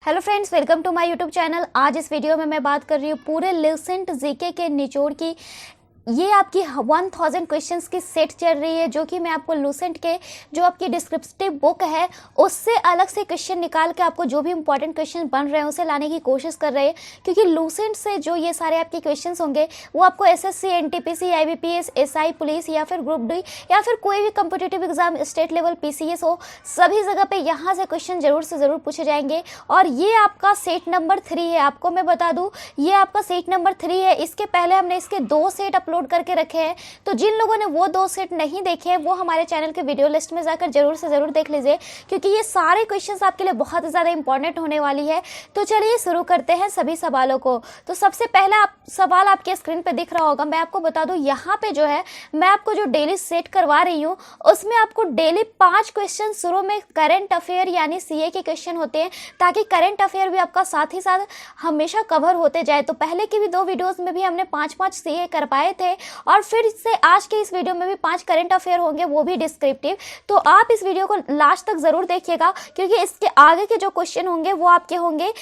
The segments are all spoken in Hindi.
Hello friends, welcome to my YouTube channel. आज इस वीडियो में मैं बात कर रही हूँ पूरे लूसेंट जीके के निचोड़ की। ये आपकी 1000 क्वेश्चंस की सेट चल रही है, जो कि मैं आपको लूसेंट के जो आपकी डिस्क्रिप्टिव बुक है उससे अलग से क्वेश्चन निकाल के आपको जो भी इंपॉर्टेंट क्वेश्चन बन रहे हैं उसे लाने की कोशिश कर रहे हैं। क्योंकि लूसेंट से जो ये सारे आपके क्वेश्चंस होंगे वो आपको SSC, NTPC, IBPS, SI, police या फिर ग्रुप डी या फिर कोई भी competitive exam, state level, PCS हो, सभी जगह पे यहाँ से क्वेश्चन जरूर से ज़रूर पूछे जाएंगे। और ये आपका सेट नंबर 3 है। आपको मैं बता दूँ, ये आपका सेट नंबर 3 है। इसके पहले हमने इसके 2 सेट अपलोड करके रखे हैं, तो जिन लोगों ने वो 2 सेट नहीं देखे हैं वो हमारे चैनल के वीडियो लिस्ट में जाकर जरूर से जरूर देख लीजिए, क्योंकि ये सारे क्वेश्चंस आपके लिए बहुत ज़्यादा इंपॉर्टेंट होने वाली है। तो चलिए शुरू करते हैं सभी सवालों को। तो सबसे पहला सवाल आपके स्क्रीन पे दिख रहा होगा। मैं आपको बता दूं, यहाँ पे जो है मैं आपको जो डेली सेट करवा रही हूँ उसमें आपको डेली 5 क्वेश्चन शुरू में करंट अफेयर यानी सीए के क्वेश्चन होते हैं, ताकि करंट अफेयर भी आपका साथ ही साथ हमेशा कवर होते जाए। तो पहले की भी 2 वीडियोस में भी हमने 5-5 सीए कर पाए थे, और फिर से आज के इस वीडियो में भी 5 करंट अफेयर होंगे, वो भी डिस्क्रिप्टिव। तो आप इस वीडियो को लास्ट तक जरूर देखिएगा, क्योंकि इसके आगे के जो क्वेश्चन होंगे वो आपके होंगे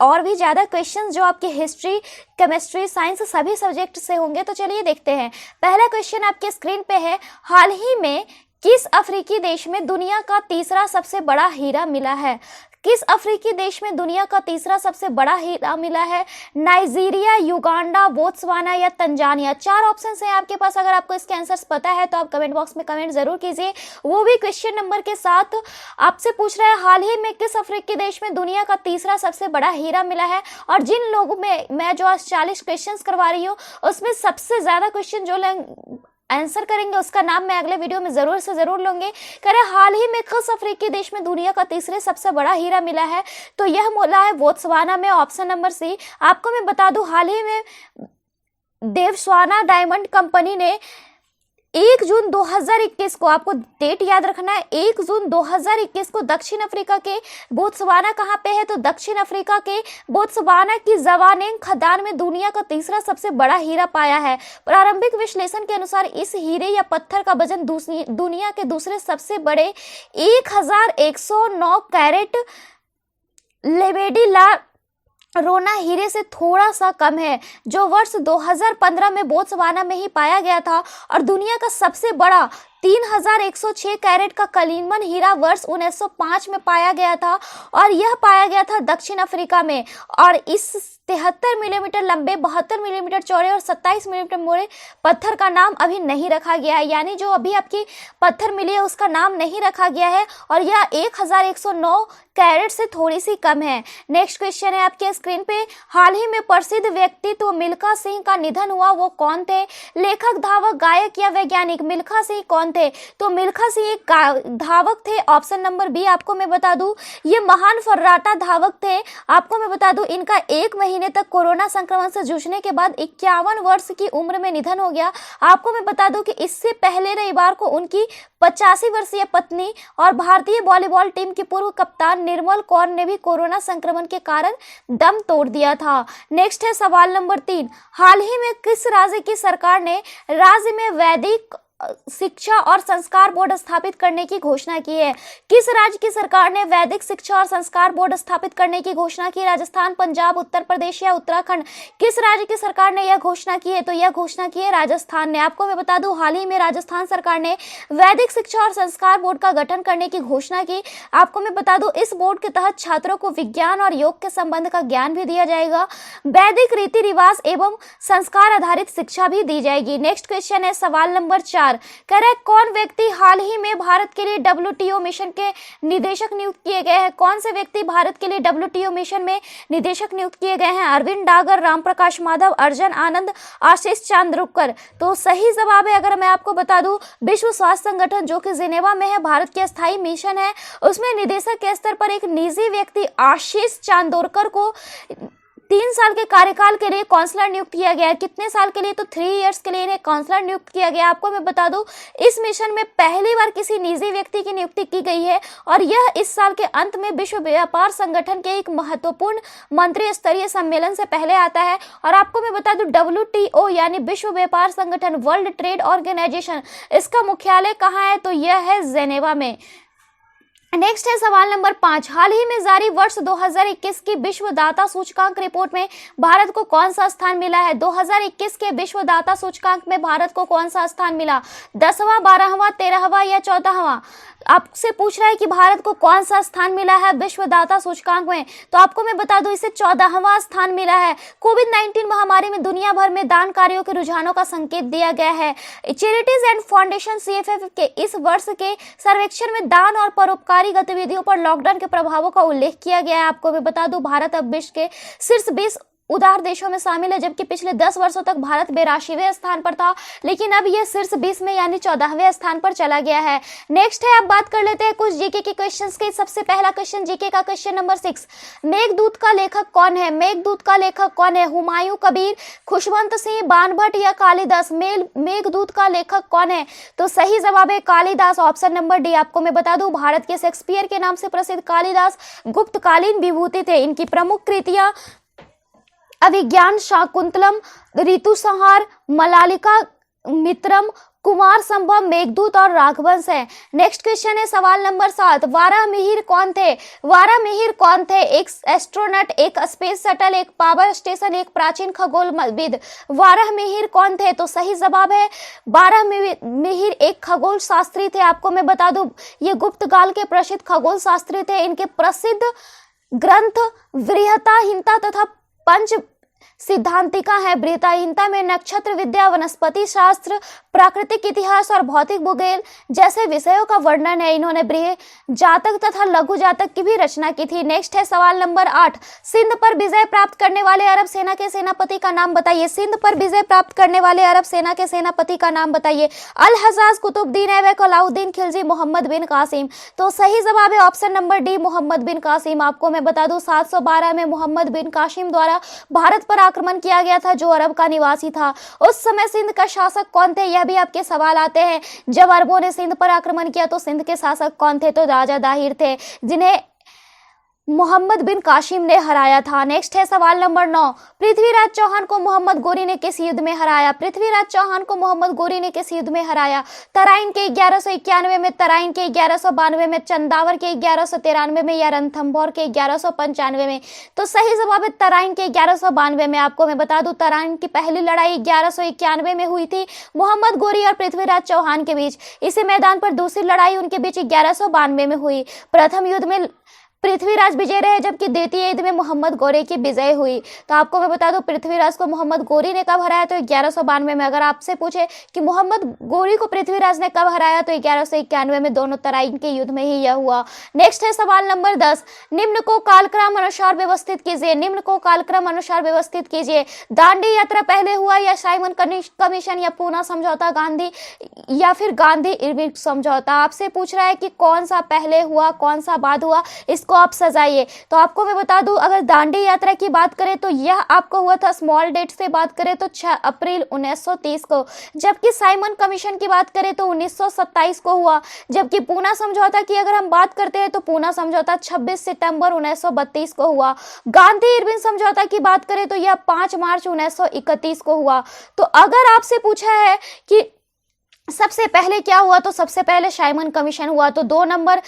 और भी ज़्यादा क्वेश्चन जो आपके हिस्ट्री, केमिस्ट्री, साइंस सभी सब्जेक्ट से होंगे। तो चलिए देखते हैं। पहला क्वेश्चन आपके स्क्रीन पे है, हाल ही में किस अफ्रीकी देश में दुनिया का तीसरा सबसे बड़ा हीरा मिला है? किस अफ्रीकी देश में दुनिया का तीसरा सबसे बड़ा हीरा मिला है? नाइजीरिया, युगांडा, बोत्सवाना या तंजानिया? 4 ऑप्शन हैं आपके पास। अगर आपको इसके आंसर्स पता है तो आप कमेंट बॉक्स में कमेंट जरूर कीजिए, वो भी क्वेश्चन नंबर के साथ। आपसे पूछ रहा है हाल ही में किस अफ्रीकी देश में दुनिया का तीसरा सबसे बड़ा हीरा मिला है। और जिन लोगों में मैं जो आज 40 क्वेश्चन करवा रही हूँ उसमें सबसे ज्यादा क्वेश्चन जो आंसर करेंगे उसका नाम मैं अगले वीडियो में जरूर से जरूर लूंगी। करें हाल ही में किस अफ्रीकी देश में दुनिया का तीसरे सबसे बड़ा हीरा मिला है? तो यह मिला है बोत्सवाना में, ऑप्शन नंबर सी। आपको मैं बता दूं, हाल ही में देवस्वाना डायमंड कंपनी ने 1 जून 2021 को, आपको डेट याद रखना है, 1 जून 2021 को दक्षिण अफ्रीका के बोत्सवाना कहाँ पे है? तो दक्षिण अफ्रीका के बोत्सवाना की जवानेंग खदान में दुनिया का तीसरा सबसे बड़ा हीरा पाया है। प्रारंभिक विश्लेषण के अनुसार इस हीरे या पत्थर का वजन दुनिया के दूसरे सबसे बड़े 1109 कैरेट लेबेडी ला रोना हीरे से थोड़ा सा कम है, जो वर्ष 2015 में बोत्सवाना में ही पाया गया था। और दुनिया का सबसे बड़ा 3106 कैरेट का कलीमन हीरा वर्ष 1905 में पाया गया था, और यह पाया गया था दक्षिण अफ्रीका में। और इस 73 मिलीमीटर लंबे, 72 मिलीमीटर चौड़े और 27 मिलीमीटर मोड़े पत्थर का नाम अभी नहीं रखा गया है, यानी जो अभी आपकी पत्थर मिली है उसका नाम नहीं रखा गया है, और यह 1109 कैरेट से थोड़ी सी कम है। नेक्स्ट क्वेश्चन है आपके स्क्रीन पे, हाल ही में प्रसिद्ध व्यक्तित्व मिल्खा सिंह का निधन हुआ, वो कौन थे? लेखक, धावक, गायक या वैज्ञानिक? मिल्खा सिंह कौन थे? तो मिल्खा सिंह एक धावक थे, ऑप्शन नंबर बी। आपको मैं बता दूं, ये महान फर्राटा धावक थे। आपको मैं बता दूं, इनका 1 महीने तक कोरोना संक्रमण से जूझने के बाद 51 वर्ष की उम्र में निधन हो गया। आपको मैं बता दूं कि इससे पहले रविवार को उनकी 85 वर्षीय पत्नी और भारतीय वॉलीबॉल टीम की पूर्व कप्तान निर्मल कौर ने भी कोरोना संक्रमण के कारण दम तोड़ दिया था। नेक्स्ट है सवाल नंबर 3, हाल ही में किस राज्य की सरकार ने राज्य में वैदिक शिक्षा और संस्कार बोर्ड स्थापित करने की घोषणा की है? किस राज्य की सरकार ने वैदिक शिक्षा और संस्कार बोर्ड स्थापित करने की घोषणा की? राजस्थान, पंजाब, उत्तर प्रदेश या उत्तराखंड? किस राज्य की सरकार ने यह घोषणा की है? तो यह घोषणा की है राजस्थान ने। आपको मैं बता दूं, हाल ही में राजस्थान सरकार ने वैदिक शिक्षा और संस्कार बोर्ड का गठन करने की घोषणा की। आपको मैं बता दूं, इस बोर्ड के तहत छात्रों को विज्ञान और योग के संबंध का ज्ञान भी दिया जाएगा, वैदिक रीति रिवाज एवं संस्कार आधारित शिक्षा भी दी जाएगी। नेक्स्ट क्वेश्चन है सवाल नंबर 4, करेक्ट, कौन व्यक्ति हाल ही में भारत के लिए डब्ल्यूटीओ मिशन के निदेशक नियुक्त किए गए हैं? कौन से व्यक्ति भारत के लिए डब्ल्यूटीओ मिशन में निदेशक नियुक्त किए गए हैं? अरविंद डागर, रामप्रकाश माधव, अर्जन आनंद, आशीष चांद्रुकर? तो सही जवाब है, अगर मैं आपको बता दूं, विश्व स्वास्थ्य संगठन जो कि जिनेवा में है, भारत के अस्थायी मिशन है, उसमें निदेशक के स्तर पर एक निजी व्यक्ति आशीष चांदोरकर को 3 साल के कार्यकाल के लिए काउंसलर नियुक्त किया गया है। कितने साल के लिए? तो 3 इयर्स के लिए इन्हें काउंसलर नियुक्त किया गया। आपको मैं बता दूं, इस मिशन में पहली बार किसी निजी व्यक्ति की नियुक्ति की गई है, और यह इस साल के अंत में विश्व व्यापार संगठन के एक महत्वपूर्ण मंत्री स्तरीय सम्मेलन से पहले आता है। और आपको मैं बता दूं, WTO यानी विश्व व्यापार संगठन, वर्ल्ड ट्रेड ऑर्गेनाइजेशन, इसका मुख्यालय कहाँ है? तो यह है जेनेवा में। नेक्स्ट है सवाल नंबर 5। हाल ही में जारी वर्ष 2021 की विश्व दाता सूचकांक रिपोर्ट में भारत को कौन सा स्थान मिला है? 2021 के विश्व दाता सूचकांक में भारत को कौन सा स्थान मिला? 10वां, 12वां, 13वां या 14वां? आपसे पूछ रहा है कि भारत को कौन सा स्थान मिला है विश्व दाता सूचकांक में। तो आपको मैं बता दूं, इसे 14वां स्थान मिला है। कोविड-19 महामारी में दुनिया भर में दान कार्यों के रुझानों का संकेत दिया गया है। चैरिटीज एंड फाउंडेशन CFF के इस वर्ष के सर्वेक्षण में दान और परोपकारी गतिविधियों पर लॉकडाउन के प्रभावों का उल्लेख किया गया है। आपको मैं बता दूं, भारत अब विश्व के शीर्ष 20 उदार देशों में शामिल है, जबकि पिछले 10 वर्षों तक भारत 82वें स्थान पर था, लेकिन अब यह शीर्ष 20 में यानी 14वें स्थान पर चला गया है। नेक्स्ट है, अब बात कर लेते हैं कुछ जीके के क्वेश्चंस के। सबसे पहला क्वेश्चन जीके का, क्वेश्चन नंबर 6। मेघदूत का लेखक कौन है? मेघदूत का लेखक कौन है? हुमायूं कबीर, खुशवंत सिंह, बाणभट्ट या कालिदास? मेघदूत का लेखक कौन है? तो सही जवाब है कालिदास, ऑप्शन नंबर डी। आपको मैं बता दूं, भारत के शेक्सपियर के नाम से प्रसिद्ध कालिदास गुप्तकालीन विभूति थे। इनकी प्रमुख कृतियां अभिज्ञान शाकुंतलम, ऋतुसंहार, मलालिका मित्रम, कुमार संभव, मेघदूत और राघवंश है। नेक्स्ट क्वेश्चन है सवाल नंबर 7। वाराहमिहिर कौन थे? वाराहमिहिर कौन थे? एक एस्ट्रोनॉट, एक स्पेस शटल, एक पावर स्टेशन, एक प्राचीन खगोलविद। वाराहमिहिर कौन थे? तो सही जवाब है वाराहमिहिर एक खगोल शास्त्री थे। आपको मैं बता दूं, ये गुप्त काल के प्रसिद्ध खगोल शास्त्री थे। इनके प्रसिद्ध ग्रंथ बृहताहिंसा तथा पंच सिद्धांतिका है। बृहताहिंसा में नक्षत्र विद्या, वनस्पति शास्त्र, प्राकृतिक इतिहास और भौतिक भूगोल जैसे विषयों का वर्णन है। इन्होंने बृहद जातक तथा लघु जातक की भी रचना की थी। नेक्स्ट है सवाल नंबर 8। सिंध पर विजय प्राप्त करने वाले अरब सेना के सेनापति का नाम बताइए। सिंध पर विजय प्राप्त करने वाले अरब सेना के सेनापति का नाम बताइए। अल हज्जाज, कुतुबुद्दीन ऐबक, अलाउद्दीन खिलजी, मोहम्मद बिन कासिम। तो सही जवाब है ऑप्शन नंबर डी, मोहम्मद बिन कासिम। आपको मैं बता दूं, 712 में मोहम्मद बिन कासिम द्वारा भारत पर आक्रमण किया गया था, जो अरब का निवासी था। उस समय सिंध का शासक कौन थे? यह भी आपके सवाल आते हैं। जब अरबों ने सिंध पर आक्रमण किया तो सिंध के शासक कौन थे? तो राजा दाहिर थे, जिन्हें मोहम्मद बिन कासिम ने हराया था। नेक्स्ट है सवाल नंबर 9। पृथ्वीराज चौहान को मोहम्मद गोरी ने किस युद्ध में हराया? पृथ्वीराज चौहान को मोहम्मद गोरी ने किस युद्ध में हराया? तराइन के 1191 में, तराइन के 1192 में, चंदावर के 1193 में या रणथंभौर के 1195 में? तो सही जवाब है तराइन के 1192 में। आपको मैं बता दूं, तराइन की पहली लड़ाई 1191 में हुई थी मोहम्मद गोरी और पृथ्वीराज चौहान के बीच। इसी मैदान पर दूसरी लड़ाई उनके बीच 1192 में हुई। प्रथम युद्ध में पृथ्वीराज विजय रहे, जबकि द्वितीय युद्ध में मोहम्मद गोरी की विजय हुई। तो आपको मैं बता दूं, पृथ्वीराज को मोहम्मद गोरी ने कब हराया? तो 1192 में। अगर आपसे पूछे कि मोहम्मद गोरी को पृथ्वीराज ने कब हराया, तो 1191 में, दोनों तराइन के युद्ध में ही यह हुआ। नेक्स्ट है सवाल नंबर 10। निम्न को कालक्रम अनुसार व्यवस्थित कीजिए। निम्न को कालक्रम अनुसार व्यवस्थित कीजिए। दांडी यात्रा पहले हुआ या साइमन कमीशन या पूना समझौता, गांधी या फिर गांधी इरविन समझौता? आपसे पूछ रहा है कि कौन सा पहले हुआ, कौन सा बाद हुआ, इसको आप सजाइए। तो आपको मैं बता दूं, अगर दांडी यात्रा की बात करें तो यह आपको हुआ था, स्मॉल डेट से बात करें तो 6 अप्रैल 1930 को, जबकि साइमन कमीशन की बात करें तो 1927 को हुआ। जबकि पूना समझौता की अगर हम बात करते हैं तो पूना समझौता 26 सितंबर 1932 को हुआ। गांधी इरविन समझौता की बात करें तो यह 5 मार्च 1931 को हुआ। तो अगर आपसे पूछा है कि सबसे पहले क्या हुआ, तो सबसे पहले साइमन कमीशन हुआ। तो 2 नंबर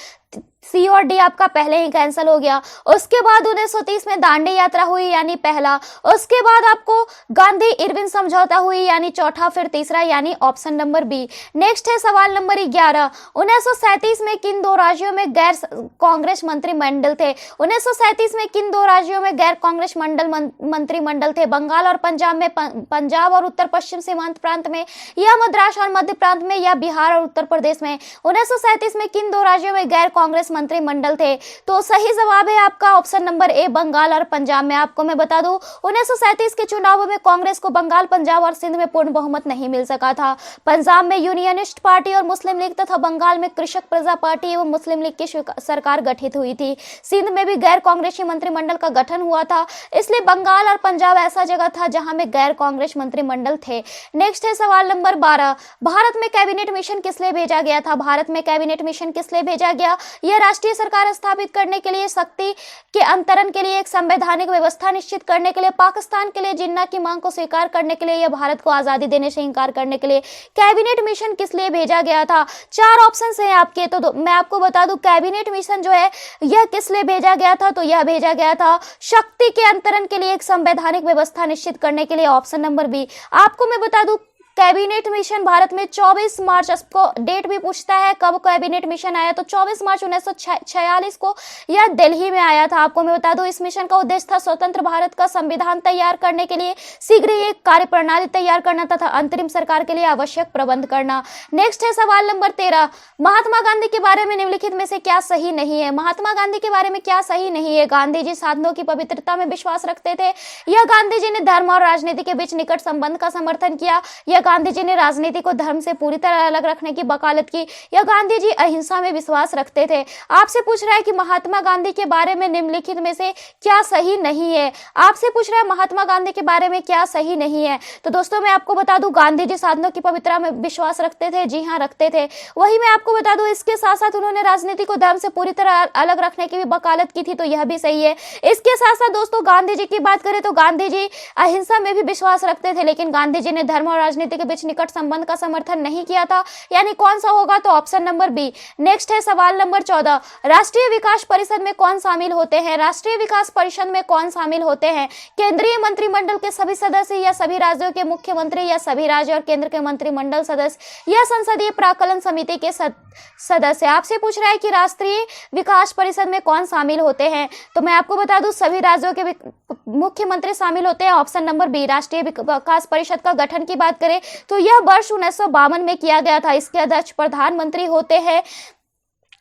सी और डी आपका पहले ही कैंसिल हो गया। उसके बाद 1930 में दांडी यात्रा हुई यानी पहला। उसके बाद आपको गांधी इरविन समझौता हुई यानी चौथा, फिर तीसरा यानी ऑप्शन नंबर बी। नेक्स्ट है सवाल नंबर 11। 1937 में किन 2 राज्यों में गैर कांग्रेस मंत्रिमंडल थे? 1937 में किन 2 राज्यों में गैर कांग्रेस मंत्रिमंडल थे? बंगाल और पंजाब में, पंजाब और उत्तर पश्चिम सीमांत प्रांत में, या मद्रास और मध्य प्रांत में, या बिहार और उत्तर प्रदेश में? 1937 में किन 2 राज्यों में गैर कांग्रेस मंत्रिमंडल थे? तो सही जवाब है आपका ऑप्शन नंबर ए, बंगाल और पंजाब में। आपको मैं बता दूं, 1937 के चुनावों में कांग्रेस को बंगाल, पंजाब और सिंध में पूर्ण बहुमत नहीं मिल सका था। पंजाब में यूनियनिस्ट पार्टी और मुस्लिम लीग तथा बंगाल में कृषक प्रजा पार्टी एवं मुस्लिम लीग की सरकार गठित हुई थी। सिंध में भी गैर कांग्रेसी मंत्रिमंडल का गठन हुआ था, इसलिए बंगाल और पंजाब ऐसा जगह था जहां में गैर कांग्रेस मंत्रिमंडल थे। नेक्स्ट है सवाल नंबर 12। भारत में कैबिनेट मिशन किस लिए भेजा गया था? भारत में कैबिनेट मिशन किस लिए भेजा गया? यह राष्ट्रीय सरकार स्थापित करने के लिए, शक्ति के अंतरण के लिए, एक संवैधानिक व्यवस्था निश्चित करने के लिए, पाकिस्तान के लिए जिन्ना की मांग को स्वीकार करने के लिए, या भारत को आजादी देने से इंकार करने के लिए। कैबिनेट मिशन किस लिए भेजा गया था? 4 ऑप्शंस हैं आपके, तो मैं आपको बता दूं कैबिनेट मिशन जो है यह किस लिए भेजा गया था, तो यह भेजा गया था शक्ति के अंतरण के लिए, एक संवैधानिक व्यवस्था निश्चित करने के लिए, ऑप्शन नंबर बी। आपको मैं बता दूं कैबिनेट मिशन भारत में 24 मार्च, आपको डेट भी पूछता है कब कैबिनेट मिशन आया, तो 24 मार्च 1946 को यह दिल्ली में आया था। आपको मैं बता दूं इस मिशन का उद्देश्य था स्वतंत्र भारत का संविधान तैयार करने के लिए शीघ्र ही एक कार्यप्रणाली तैयार करना तथा अंतरिम सरकार के लिए आवश्यक प्रबंध करना। नेक्स्ट है सवाल नंबर 13, महात्मा गांधी के बारे में निम्नलिखित में से क्या सही नहीं है? महात्मा गांधी के बारे में क्या सही नहीं है? गांधी जी साधनों की पवित्रता में विश्वास रखते थे, यह गांधी जी ने धर्म और राजनीति के बीच निकट संबंध का समर्थन किया, यह गांधी जी ने राजनीति को धर्म से पूरी तरह अलग रखने की वकालत की, या गांधी जी अहिंसा में विश्वास रखते थे। आपसे पूछ रहा है कि महात्मा गांधी के बारे में निम्नलिखित में से क्या सही नहीं है? आपसे पूछ रहा है महात्मा गांधी के बारे में क्या सही नहीं है? तो दोस्तों मैं आपको बता दूं गांधी जी साधनों की पवित्रता में विश्वास रखते थे, जी हाँ रखते थे। वही मैं आपको बता दूं इसके साथ साथ उन्होंने राजनीति को धर्म से पूरी तरह अलग रखने की भी वकालत की थी, तो यह भी सही है। इसके साथ साथ दोस्तों गांधी जी की बात करें तो गांधी जी अहिंसा में भी विश्वास रखते थे, लेकिन गांधी जी ने धर्म और राजनीति के बीच निकट संबंध का समर्थन नहीं किया था, यानी कौन सा होगा, तो ऑप्शन नंबर बी। नेक्स्ट है सवाल नंबर 14, राष्ट्रीय विकास परिषद में कौन शामिल होते हैं? राष्ट्रीय विकास परिषद में कौन शामिल होते हैं? केंद्रीय मंत्रिमंडल के सभी सदस्य, या सभी राज्यों के मुख्यमंत्री, या सभी राज्य और केंद्र के मंत्रिमंडल सदस्य, या संसदीय प्राक्कलन समिति के सदस्य। आपसे पूछ रहा है कि राष्ट्रीय विकास परिषद में कौन शामिल होते हैं, तो मैं आपको बता दूं सभी राज्यों के मुख्यमंत्री शामिल होते हैं, ऑप्शन नंबर बी। राष्ट्रीय विकास परिषद का गठन की बात करें तो यह वर्ष 1952 में किया गया था। इसके अध्यक्ष प्रधानमंत्री होते हैं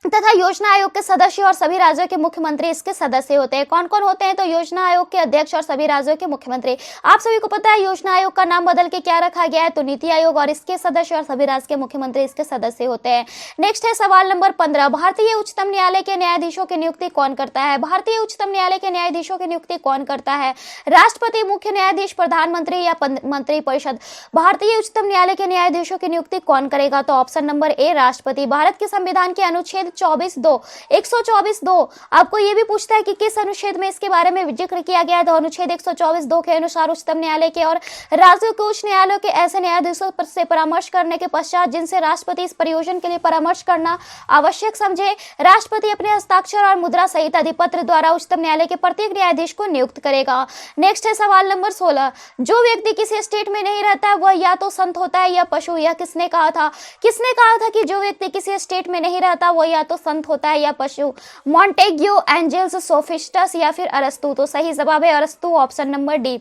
तथा योजना आयोग के सदस्य और सभी राज्यों के मुख्यमंत्री इसके सदस्य होते हैं। कौन कौन होते हैं, तो योजना आयोग के अध्यक्ष और सभी राज्यों के मुख्यमंत्री। आप सभी को पता है योजना आयोग का नाम बदल के क्या रखा गया है, तो नीति आयोग, और इसके सदस्य और सभी राज्य के मुख्यमंत्री इसके सदस्य होते हैं। नेक्स्ट है सवाल नंबर 15, भारतीय उच्चतम न्यायालय के न्यायाधीशों की नियुक्ति कौन करता है? भारतीय उच्चतम न्यायालय के न्यायाधीशों की नियुक्ति कौन करता है? राष्ट्रपति, मुख्य न्यायाधीश, प्रधानमंत्री, या मंत्री परिषद? भारतीय उच्चतम न्यायालय के न्यायाधीशों की नियुक्ति कौन करेगा, तो ऑप्शन नंबर ए राष्ट्रपति। भारत के संविधान के अनुच्छेद 124(2) आपको ये भी पूछता है कि किस अनुच्छेद में इसके बारे में जिक्र किया गया है, तो अनुच्छेद 124(2) के अनुसार उच्चतम न्यायालय के और राज्यों के उच्च न्यायालयों के ऐसे न्यायाधीशों से परामर्श करने के पश्चात जिनसे राष्ट्रपति इस प्रयोजन के लिए परामर्श करना आवश्यक समझे, राष्ट्रपति अपने हस्ताक्षर और मुद्रा सहित अधिपत्र द्वारा उच्चतम न्यायालय के प्रत्येक न्यायाधीश को नियुक्त करेगा। नेक्स्ट है सवाल नंबर 16, जो व्यक्ति किसी स्टेट में नहीं रहता वह या तो संत होता है या पशु। यह किसने कहा था? किसने कहा था कि जो व्यक्ति किसी स्टेट में नहीं रहता वह या तो संत होता है या पशु? मॉन्टेग्यू, एंजल्स, सोफिस्टस, या फिर अरस्तु? तो सही जवाब है अरस्तु, ऑप्शन नंबर डी।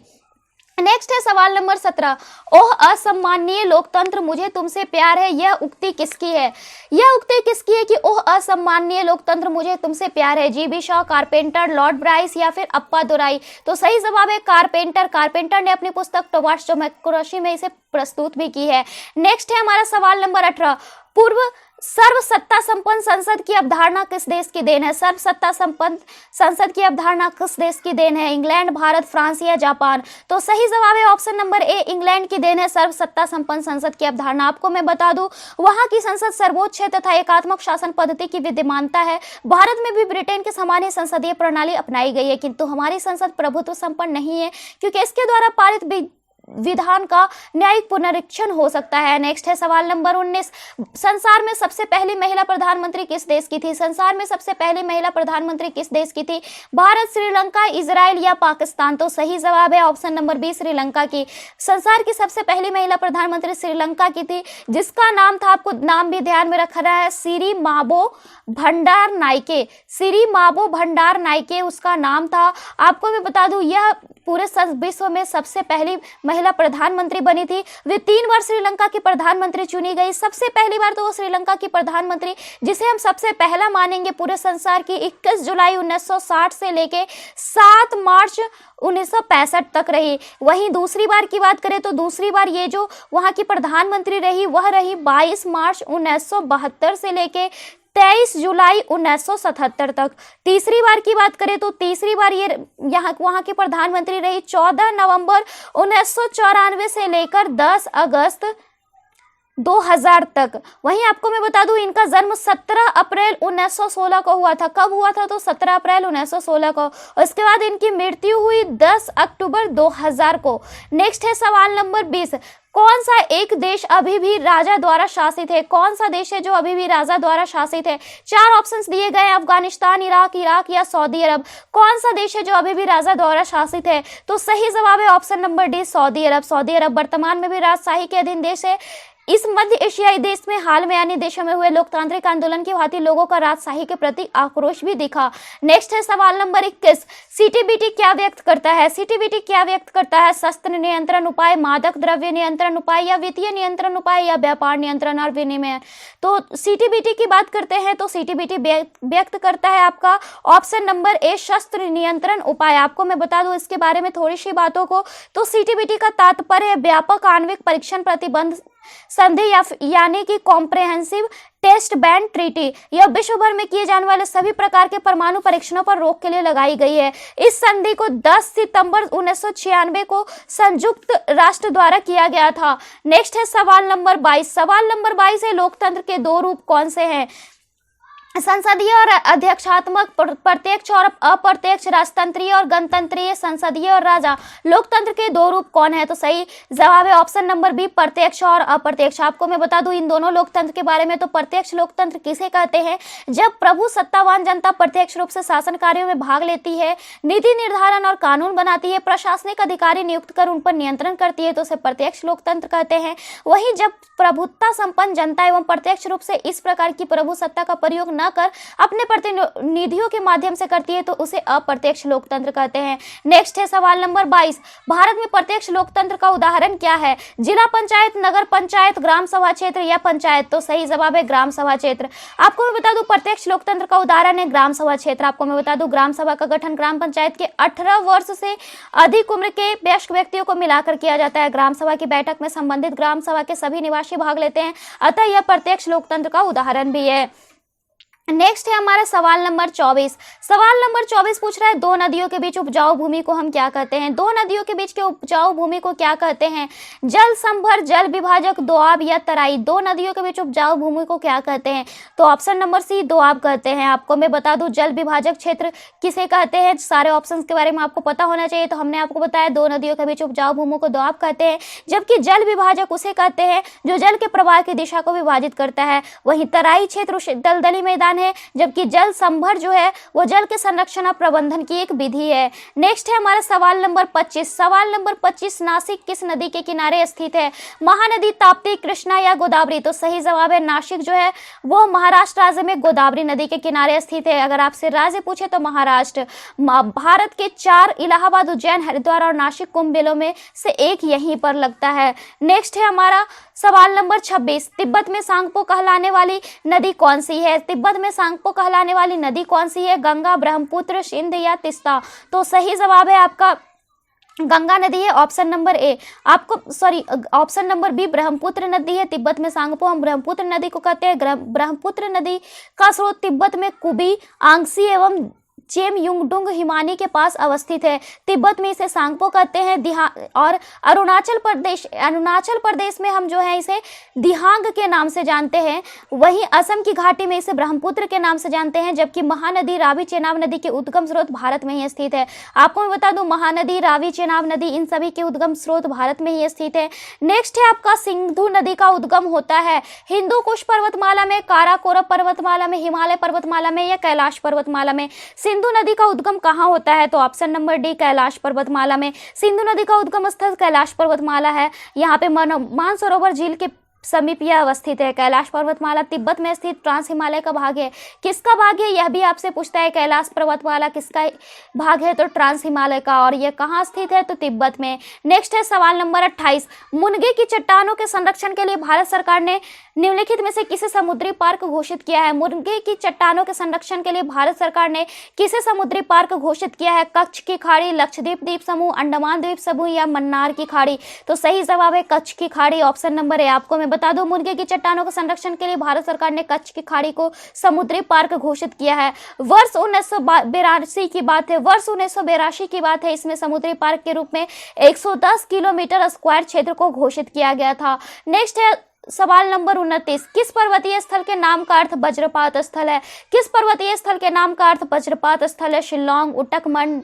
नेक्स्ट है सवाल नंबर 17, ओह असम्माननीय लोकतंत्र मुझे तुमसे प्यार है, यह उक्ति किसकी है? यह उक्ति किसकी है कि ओह असम्माननीय लोकतंत्र मुझे तुमसे प्यार है? GB. Shaw, carpenter, Lord Bryce, या फिर अप्पा दुराई? तो सही जवाब है कारपेंटर। कारपेंटर ने अपनी पुस्तक टोमास डेमोक्रेसी में इसे प्रस्तुत भी की है। नेक्स्ट है हमारा सवाल नंबर 18, पूर्व सर्वसत्ता संपन्न संसद की अवधारणा किस देश की देन है? सर्वसत्ता संपन्न संसद की अवधारणा किस देश की देन है? इंग्लैंड, भारत, फ्रांस, या जापान? तो सही जवाब है ऑप्शन नंबर ए, इंग्लैंड की देन है सर्वसत्ता संपन्न संसद की अवधारणा। आपको मैं बता दूं वहां की संसद सर्वोच्च है तथा एकात्मक शासन पद्धति की विद्यमानता है। भारत में भी ब्रिटेन के समान ही संसदीय प्रणाली अपनाई गई है, किंतु हमारी संसद प्रभुत्व संपन्न नहीं है क्योंकि इसके द्वारा पारित विधान का न्यायिक पुनरीक्षण हो सकता है। नेक्स्ट है सवाल नंबर 19, संसार में सबसे पहली महिला प्रधानमंत्री किस देश की थी? संसार में सबसे पहली महिला प्रधानमंत्री किस देश की थी? भारत, श्रीलंका, इजराइल, या पाकिस्तान? तो सही जवाब है ऑप्शन नंबर बी, श्रीलंका की। संसार की सबसे पहली महिला प्रधानमंत्री श्रीलंका की थी, जिसका नाम था, आपको नाम भी ध्यान में रखना है, सिरिमाबो भंडारनाइके। सिरिमाबो भंडारनाइके उसका नाम था। आपको मैं बता दूं यह पूरे विश्व में सबसे पहली महिला प्रधानमंत्री बनी थी। वे 3 बार श्रीलंका की प्रधानमंत्री चुनी गई। सबसे पहली बार तो वो श्रीलंका की प्रधानमंत्री जिसे हम सबसे पहला मानेंगे पूरे संसार की 21 जुलाई 1960 से लेके 7 मार्च 1965 तक रही। वहीं दूसरी बार की बात करें तो दूसरी बार ये जो वहां की प्रधानमंत्री रही वह रही 22 मार्च 1972 से लेके 23 जुलाई 1977 तक। तीसरी बार की बात करें तो तीसरी बार ये वहां की प्रधानमंत्री रही 14 नवंबर 1994 से लेकर 10 अगस्त 2000 तक। वहीं आपको मैं बता दूं इनका जन्म 17 अप्रैल 1916 को हुआ था। कब हुआ था? तो 17 अप्रैल 1916 को। और इसके बाद इनकी मृत्यु हुई 10 अक्टूबर 2000 को। नेक्स्ट है सवाल नंबर 20। कौन सा एक देश अभी भी राजा द्वारा शासित है? कौन सा देश है जो अभी भी राजा द्वारा शासित है? 4 ऑप्शंस दिए गए हैं, अफगानिस्तान, इराक या सऊदी अरब। कौन सा देश है जो अभी भी राजा द्वारा शासित है? तो सही जवाब है ऑप्शन नंबर डी, सऊदी अरब। सऊदी अरब वर्तमान में भी राजशाही के अधीन देश है। इस मध्य एशियाई देश में हाल में अन्य देशों में हुए लोकतांत्रिक आंदोलन की भांति लोगों का राजशाही के प्रति आक्रोश भी दिखा। नेक्स्ट है सवाल नंबर 21। सीटीबीटी क्या व्यक्त करता है? सीटीबीटी क्या व्यक्त करता है? शस्त्र नियंत्रण उपाय, मादक द्रव्य नियंत्रण उपाय या वित्तीय नियंत्रण उपाय या व्यापार नियंत्रण और विनिमय। तो सीटीबीटी की बात करते हैं तो सीटीबीटी व्यक्त करता है आपका ऑप्शन नंबर ए, शस्त्र नियंत्रण उपाय। आपको मैं बता दूं इसके बारे में थोड़ी सी बातों को। तो सीटीबीटी का तात्पर्य व्यापक आणविक परीक्षण प्रतिबंध संधि यानी कि कॉम्प्रिहेंसिव टेस्ट बैन ट्रीटी। यह विश्व भर में किए जाने वाले सभी प्रकार के परमाणु परीक्षणों पर रोक के लिए लगाई गई है। इस संधि को 10 सितंबर 1996 को संयुक्त राष्ट्र द्वारा किया गया था। नेक्स्ट है सवाल नंबर 22। सवाल नंबर 22 है, लोकतंत्र के 2 रूप कौन से हैं? संसदीय और अध्यक्षात्मक, प्रत्यक्ष और अप्रत्यक्ष, राजतंत्रीय और गणतंत्रीय, संसदीय और राजा। लोकतंत्र के 2 रूप कौन है? तो सही जवाब है ऑप्शन नंबर बी, प्रत्यक्ष और अप्रत्यक्ष। आपको मैं बता दूं इन दोनों लोकतंत्र के बारे में। तो प्रत्यक्ष लोकतंत्र किसे कहते हैं? जब प्रभु सत्तावान जनता प्रत्यक्ष रूप से शासन कार्यों में भाग लेती है, नीति निर्धारण और कानून बनाती है, प्रशासनिक अधिकारी नियुक्त कर उन पर नियंत्रण करती है, तो उसे प्रत्यक्ष लोकतंत्र कहते हैं। वहीं जब प्रभुत्ता संपन्न जनता एवं प्रत्यक्ष रूप से इस प्रकार की प्रभु सत्ता का प्रयोग न कर अपने प्रतिनिधियों के माध्यम से करती है, तो उसे अप्रत्यक्ष लोकतंत्र कहते हैं। नेक्स्ट है सवाल नंबर 22। भारत में प्रत्यक्ष लोकतंत्र का उदाहरण क्या है? जिला पंचायत, नगर पंचायत, ग्राम सभा क्षेत्र या पंचायत। तो सही जवाब है ग्राम सभा क्षेत्र। आपको मैं बता दूं प्रत्यक्ष लोकतंत्र का उदाहरण है ग्राम सभा क्षेत्र। आपको मैं बता दूं ग्राम सभा का गठन ग्राम पंचायत के 18 वर्ष से अधिक उम्र के वयस्क व्यक्तियों को मिलाकर किया जाता है। ग्राम सभा की बैठक में संबंधित ग्राम सभा के सभी निवासी भाग लेते हैं, अतः यह प्रत्यक्ष लोकतंत्र का उदाहरण भी है। नेक्स्ट है हमारा सवाल नंबर 24। सवाल नंबर 24 पूछ रहा है, 2 नदियों के बीच उपजाऊ भूमि को हम क्या कहते हैं? 2 नदियों के बीच के उपजाऊ भूमि को क्या कहते हैं? जल संभर, जल विभाजक, दोआब या तराई। 2 नदियों के बीच उपजाऊ भूमि को क्या कहते हैं? तो ऑप्शन नंबर सी, दोआब कहते हैं। आपको मैं बता दूं जल विभाजक क्षेत्र किसे कहते हैं? सारे ऑप्शन के बारे में आपको पता होना चाहिए। तो हमने आपको बताया 2 नदियों के बीच उपजाऊ भूमि को दोआब कहते हैं, जबकि जल विभाजक उसे कहते हैं जो जल के प्रवाह की दिशा को विभाजित करता है। वहीं तराई क्षेत्र दलदली मैदान है, जबकि जल संभर जो है वो जल के संरक्षण और प्रबंधन की एक विधि है। नेक्स्ट है हमारा सवाल नंबर 25। सवाल नंबर 25, नासिक किस नदी के किनारे स्थित है? महानदी, ताप्ती, कृष्णा या गोदावरी। तो सही जवाब है नासिक जो है वो महाराष्ट्र राज्य में गोदावरी नदी के किनारे स्थित है। अगर आपसे राज्य पूछे तो महाराष्ट्र। भारत के 4 इलाहाबाद, उज्जैन, हरिद्वार और नासिक कुंभ मेलों में से एक यहीं पर लगता है। नेक्स्ट है हमारा सवाल नंबर 26। तिब्बत में सांगपो कहलाने वाली नदी कौन सी है? तिब्बत में सांगपो कहलाने वाली नदी कौन सी है? गंगा, ब्रह्मपुत्र, सिंध या तीस्ता। तो सही जवाब है आपका गंगा नदी है, option number A. Option number B Brahmaputra नदी है। तिब्बत में सांगपो हम ब्रह्मपुत्र नदी को कहते हैं। ब्रह्मपुत्र नदी का स्रोत तिब्बत में कुबी, आंगसी एवं चेमयुंगडुंग हिमानी के पास अवस्थित है। तिब्बत में इसे सांगपो कहते हैं। और अरुणाचल प्रदेश में हम जो है इसे दिहांग के नाम से जानते हैं। वहीं असम की घाटी में इसे ब्रह्मपुत्र के नाम से जानते हैं, जबकि महानदी, रावी, चेनाब नदी के उद्गम स्रोत भारत में ही स्थित है। आपको मैं बता दूं महानदी, रावी, चेनाब नदी इन सभी के उद्गम स्रोत भारत में ही स्थित है। नेक्स्ट है आपका सिंधु नदी का उद्गम होता है हिंदू कुश पर्वतमाला में, काराकोरम पर्वतमाला में, हिमालय पर्वतमाला में या कैलाश पर्वतमाला में। सिंधु नदी का उद्गम कहाँ होता है? तो ऑप्शन नंबर डी, कैलाश पर्वतमाला में। सिंधु नदी का उद्गम स्थल कैलाश पर्वतमाला है। यहाँ पे मानसरोवर झील के समीप यह अवस्थित है। कैलाश पर्वतमाला तिब्बत में स्थित ट्रांस हिमालय का भाग है। किसका भाग है यह भी आपसे पूछता है। कैलाश पर्वतमाला किसका भाग है? तो ट्रांस हिमालय का। और यह कहाँ स्थित है? तो तिब्बत में। नेक्स्ट है सवाल नंबर 28। मुनगे की चट्टानों के संरक्षण के लिए भारत सरकार ने निम्नलिखित में से किसे समुद्री पार्क घोषित किया है? मुनगे की चट्टानों के संरक्षण के लिए भारत सरकार ने किसे समुद्री पार्क घोषित किया है? कच्छ की खाड़ी, लक्षद्वीप द्वीप समूह, अंडमान द्वीप समूह या मन्नार की खाड़ी। तो सही जवाब है कच्छ की खाड़ी, ऑप्शन नंबर ए। आपको मैं बता दूं मुर्गे की चट्टानों के संरक्षण के लिए भारत सरकार ने कच्छ की खाड़ी को समुद्री पार्क घोषित किया है। वर्ष 1982 की बात है। वर्ष 1982 की बात है। इसमें समुद्री पार्क के रूप में 110 किलोमीटर स्क्वायर क्षेत्र को घोषित किया गया था। नेक्स्ट है सवाल नंबर 29, किस पर्वतीय स्थल के नाम का अर्थ वज्रपात स्थल है? किस पर्वतीय स्थल के नाम का अर्थ वज्रपात स्थल है? शिलोंग, उटकमंड,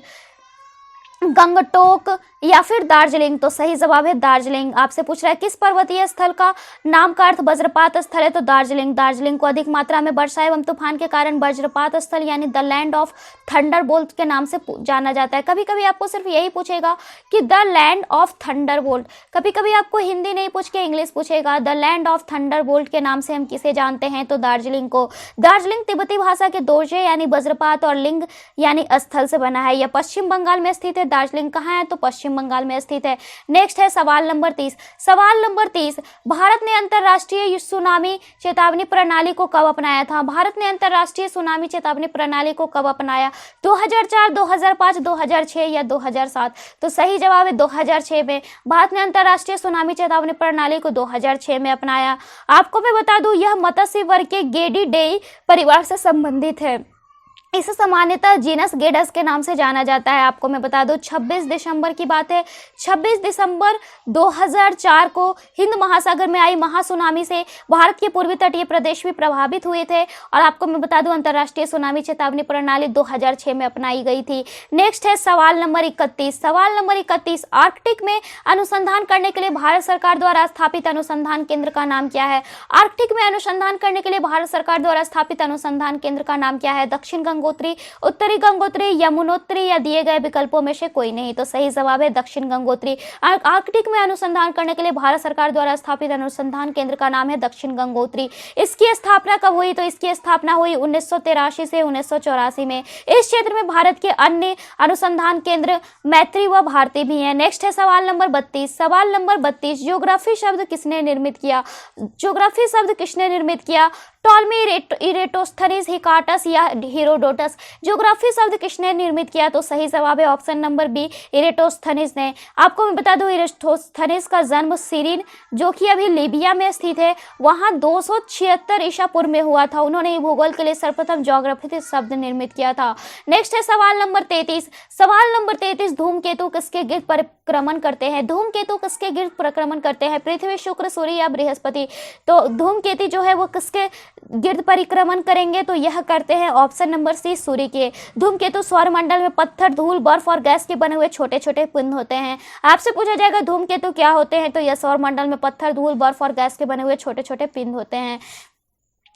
गंगटोक या फिर दार्जिलिंग? तो सही जवाब है दार्जिलिंग। आपसे पूछ रहा है किस पर्वतीय स्थल का नाम का अर्थ वज्रपात स्थल है? तो दार्जिलिंग। दार्जिलिंग को अधिक मात्रा में वर्षा एवं तूफान के कारण वज्रपात स्थल यानी द लैंड ऑफ थंडरबोल्ट के नाम से जाना जाता है। कभी कभी आपको सिर्फ यही पूछेगा कि द लैंड ऑफ थंडरबोल्ट, कभी कभी आपको हिंदी नहीं पूछ के इंग्लिश पूछेगा। द लैंड ऑफ थंडरबोल्ट के नाम से हम किसे जानते हैं? तो दार्जिलिंग को। दार्जिलिंग तिब्बती भाषा के दोर्जे यानी वज्रपात और लिंग यानी स्थल से बना है। यह पश्चिम बंगाल में स्थित है। दार्जिलिंग कहाँ है? तो पश्चिम बंगाल में स्थित है। नेक्स्ट है सवाल नंबर 30। सवाल नंबर 30, भारत ने अंतरराष्ट्रीय सुनामी चेतावनी प्रणाली को कब अपनाया था? भारत ने अंतरराष्ट्रीय सुनामी चेतावनी प्रणाली को कब अपनाया? 2004, 2005, 2006 या 2007? तो सही जवाब है 2006 में। भारत ने अंतरराष्ट्रीय सुनामी चेतावनी प्रणाली को 2006 में अपनाया। आपको मैं बता दूं, यह मत्स्य वर्ग के गेडिडेई परिवार से संबंधित है। इसे सामान्यतः जीनस गेडस के नाम से जाना जाता है। आपको मैं बता दूं 26 दिसंबर की बात है। 26 दिसंबर 2004 को हिंद महासागर में आई महासुनामी से भारत के पूर्वी तटीय प्रदेश भी प्रभावित हुए थे। और आपको मैं बता दूं अंतर्राष्ट्रीय सुनामी चेतावनी प्रणाली 2006 में अपनाई गई थी। नेक्स्ट है सवाल नंबर 31। सवाल नंबर 31, आर्कटिक में अनुसंधान करने के लिए भारत सरकार द्वारा स्थापित अनुसंधान केंद्र का नाम क्या है? आर्कटिक में अनुसंधान करने के लिए भारत सरकार द्वारा स्थापित अनुसंधान केंद्र का नाम क्या है? दक्षिण गंगोत्री, उत्तरी गंगोत्री, यमुनोत्री या दिए गए विकल्पों में से कोई नहीं? तो सही जवाब है दक्षिण गंगोत्री। आर्कटिक में अनुसंधान करने के लिए भारत सरकार द्वारा स्थापित अनुसंधान केंद्र का नाम है दक्षिण गंगोत्री। इसकी स्थापना कब हुई? तो इसकी स्थापना हुई 1983 से 1984 में। इस क्षेत्र में भारत के अन्य अनुसंधान केंद्र मैत्री व भारती भी हैं। नेक्स्ट है सवाल नंबर 32। सवाल नंबर 32, ज्योग्राफी शब्द किसने निर्मित किया? ज्योग्राफी शब्द किसने निर्मित किया? टॉलमी, इरेटोस्थनीज, हिकाटस या हेरोडोटस? ज्योग्राफी शब्द किसने निर्मित किया? तो सही जवाब है ऑप्शन नंबर बी, इरेटोस्थनीज ने। आपको मैं बता दूं इरेटोस्थनीज का जन्म सीरिन, जो कि अभी लीबिया में स्थित है, वहां 276 ईसा पूर्व में हुआ था। उन्होंने भूगोल के लिए सर्वप्रथम ज्योग्राफी शब्द निर्मित किया था। नेक्स्ट है सवाल नंबर 33। सवाल नंबर 33, धूमकेतु किसके गिर्द परिक्रमण करते हैं? धूमकेतु किसके गिर्द परिक्रमण करते हैं? पृथ्वी, शुक्र, सूर्य या बृहस्पति? तो धूमकेतु जो है वो किसके गिर्द परिक्रमण करेंगे? तो यह करते हैं ऑप्शन नंबर सी, सूर्य के। धूमकेतु सौरमंडल में पत्थर, धूल, बर्फ और गैस के बने हुए छोटे छोटे पिंड होते हैं। आपसे पूछा जाएगा धूमकेतु क्या होते हैं? तो यह सौरमंडल में पत्थर, धूल, बर्फ और गैस के बने हुए छोटे छोटे पिंड होते हैं।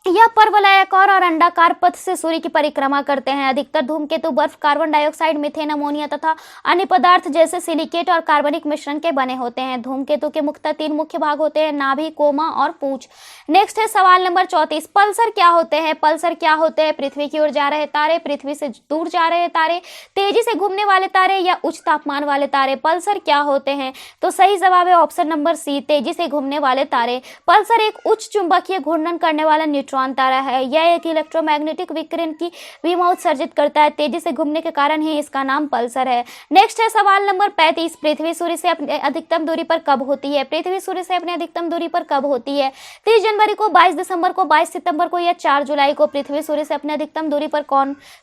यह परवलयाकार और अंडाकार पथ से सूर्य की परिक्रमा करते हैं। अधिकतर धूमकेतु बर्फ, कार्बन डाइऑक्साइड, मीथेन, अमोनिया तथा अन्य पदार्थ जैसे सिलिकेट और कार्बनिक मिश्रण के बने होते हैं। धूमकेतु के मुख्यतः 3 मुख्य भाग होते हैं, नाभि, कोमा और पूंछ। नेक्स्ट है सवाल नंबर 34। पल्सर क्या होते हैं? पल्सर क्या होते हैं? पृथ्वी की ओर जा रहे तारे, पृथ्वी से दूर जा रहे तारे, तेजी से घूमने वाले तारे या उच्च तापमान वाले तारे? पल्सर क्या होते हैं? तो सही जवाब है ऑप्शन नंबर सी, तेजी से घूमने वाले तारे। पल्सर एक उच्च चुंबकीय घूर्णन करने वाला न्यूट्रॉन तारा है। यह एक इलेक्ट्रोमैग्नेटिक विकिरण की विमा उत्सर्जित करता है। तेजी से घूमने के कारण ही इसका नाम पल्सर है। नेक्स्ट है सवाल नंबर 35। पृथ्वी सूर्य से अपनी अधिकतम दूरी पर कब होती है? पृथ्वी सूर्य से अपनी अधिकतम दूरी पर कब होती है? 30 जनवरी को, 22 दिसंबर को, 22 सितंबर को या 4 जुलाई को? पृथ्वी सूर्य से अपनी अधिकतम दूरी पर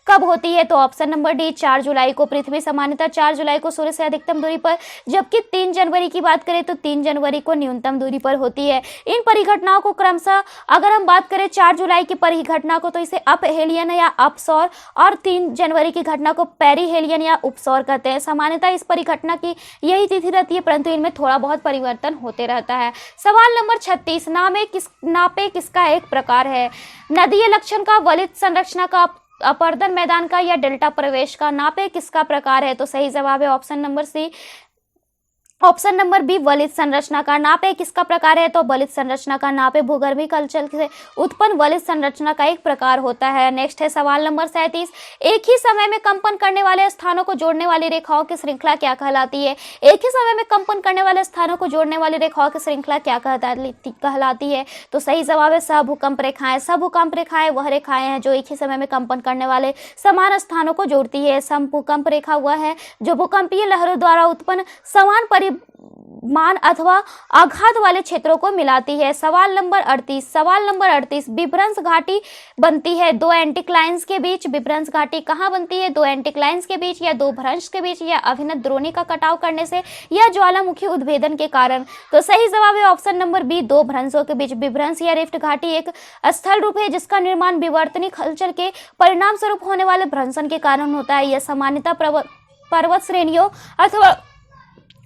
कब होती है? तो ऑप्शन नंबर डी, 4 जुलाई को। पृथ्वी सामान्यतः 4 जुलाई को सूर्य से अधिकतम दूरी पर, जबकि 3 जनवरी की बात करें तो 3 जनवरी को न्यूनतम दूरी पर होती है। इन परिघटनाओं को क्रमशः, अगर हम बात करें 4 जुलाई की परिघटना को तो इसे अपहेलियन या अपसौर, और 3 जनवरी की घटना को पेरिहेलियन या उपसौर कहते हैं। सामान्यतः इस परिघटना की यही तिथि रहती है, परंतु इनमें थोड़ा बहुत परिवर्तन होते रहता है। सवाल नंबर 36। नापे किसका एक प्रकार है? नदीय लक्षण का, वलित संरचना का, अपर्दन मैदान का या डेल्टा प्रवेश का? नापे किसका प्रकार है? तो सही जवाब है option number C, option number B, वलित संरचना का। नापे किसका प्रकार है? तो वलित संरचना का। नापे भूगर्भीय हलचल से उत्पन्न वलित संरचना का एक प्रकार होता है। नेक्स्ट है सवाल नंबर 37। एक ही समय में कंपन करने वाले स्थानों को जोड़ने वाली रेखाओं की श्रृंखला क्या कहलाती है? एक ही समय में कंपन करने वाले स्थानों को जोड़ने वाली रेखाओं की श्रृंखला क्या कहलाती है? तो सही जवाब है सहभूकंप रेखाएं। सहभूकंप रेखाएं वह रेखाएं हैं जो एक ही समय में कंपन करने वाले समान स्थानों को जोड़ती है। सहभूकंप रेखा वह है जो भूकंपीय लहरों द्वारा उत्पन्न समान मान अथवा आघात वाले क्षेत्रों को मिलाती है। सवाल नंबर 38 विभ्रंश घाटी बनती है दो एंटीक्लाइंस के बीच। विभ्रंश घाटी कहाँ बनती है? दो एंटीक्लाइंस के बीच, या दो भ्रंश के बीच, या अभिन्त द्रोणी का कटाव करने से, या ज्वालामुखी उद्भेदन के कारण। तो सही जवाब है ऑप्शन नंबर बी, दो भ्रंशों के बीच। विभ्रंश या रिफ्ट घाटी एक स्थल रूप है जिसका निर्माण विवर्तनिक हलचल के परिणाम स्वरूप होने वाले भ्रंशन के कारण होता है। यह सामान्यतः पर्वत श्रेणियों अथवा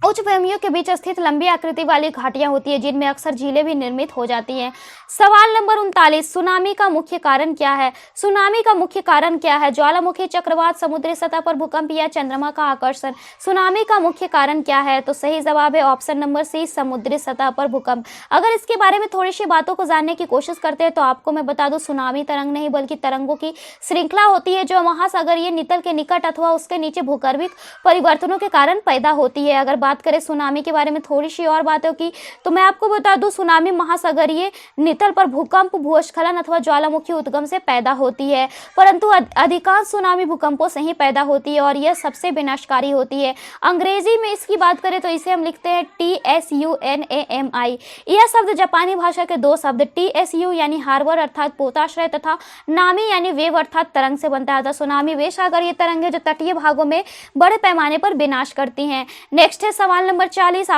उच्च भूमियों के बीच स्थित लंबी आकृति वाली घाटियां होती है जिनमें अक्सर झीलें भी निर्मित हो जाती हैं। सवाल नंबर 39, सुनामी का मुख्य कारण क्या है? सुनामी का मुख्य कारण क्या है? ज्वालामुखी, चक्रवात, समुद्री सतह पर भूकंप, या चंद्रमा का आकर्षण। सुनामी का मुख्य कारण क्या है? तो सही जवाब है ऑप्शन नंबर सी, समुद्री सतह पर भूकंप। अगर इसके बारे में थोड़ी सी बातों को जानने की कोशिश करते हैं तो आपको मैं बता दूं, सुनामी तरंग नहीं बल्कि तरंगों की श्रृंखला होती है जो महासागरीय नितल के निकट अथवा उसके नीचे भूगर्भिक परिवर्तनों के कारण पैदा होती है। अगर बात करें सुनामी के बारे में थोड़ी सी और बातों की, तो मैं आपको बता दूं, सुनामी महासागरीय नितल पर भूकंप, भूस्खलन अथवा ज्वालामुखी उद्गम से पैदा होती है, परंतु अधिकांश सुनामी भूकंपों से ही पैदा होती है और यह सबसे विनाशकारी होती है। अंग्रेजी में इसकी बात करें तो इसे हम लिखते हैं TSUNAMI। यह शब्द जापानी भाषा के दो शब्द TSU यानी हार्बर अर्थात पोताश्रय तथा नामी यानी वेव अर्थात तरंग से बनता है। सुनामी वे सागरीय तरंग है जो तटीय भागों में बड़े पैमाने पर विनाश करती हैं। नेक्स्ट है सवाल नंबर 40,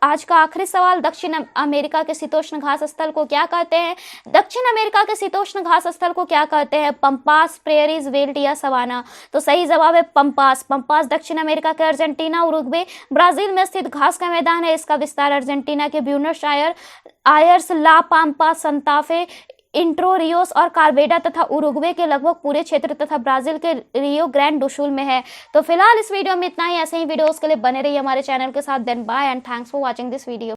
आज का आखिरी सवाल। दक्षिण अमेरिका के शीतोष्ण घास स्थल को क्या कहते हैं? दक्षिण अमेरिका के शीतोष्ण घास स्थल को क्या कहते हैं? पंपास, प्रेयरीज, वेल्ट, या सवाना। तो सही जवाब है पंपास। पंपास दक्षिण अमेरिका के अर्जेंटीना, उरुग्वे, ब्राजील में स्थित घास का मैदान है। इसका विस्तार अर्जेंटीना के ब्यूनस आयर्स, ला पाम्पा, संताफे, इंट्रो रियोस और कार्बेडा तथा उरुग्वे के लगभग पूरे क्षेत्र तथा ब्राजील के रियो ग्रैंड डो सुल में है। तो फिलहाल इस वीडियो में इतना ही। ऐसे ही वीडियोस के लिए बने रहिए हमारे चैनल के साथ। Then bye and thanks for watching this video.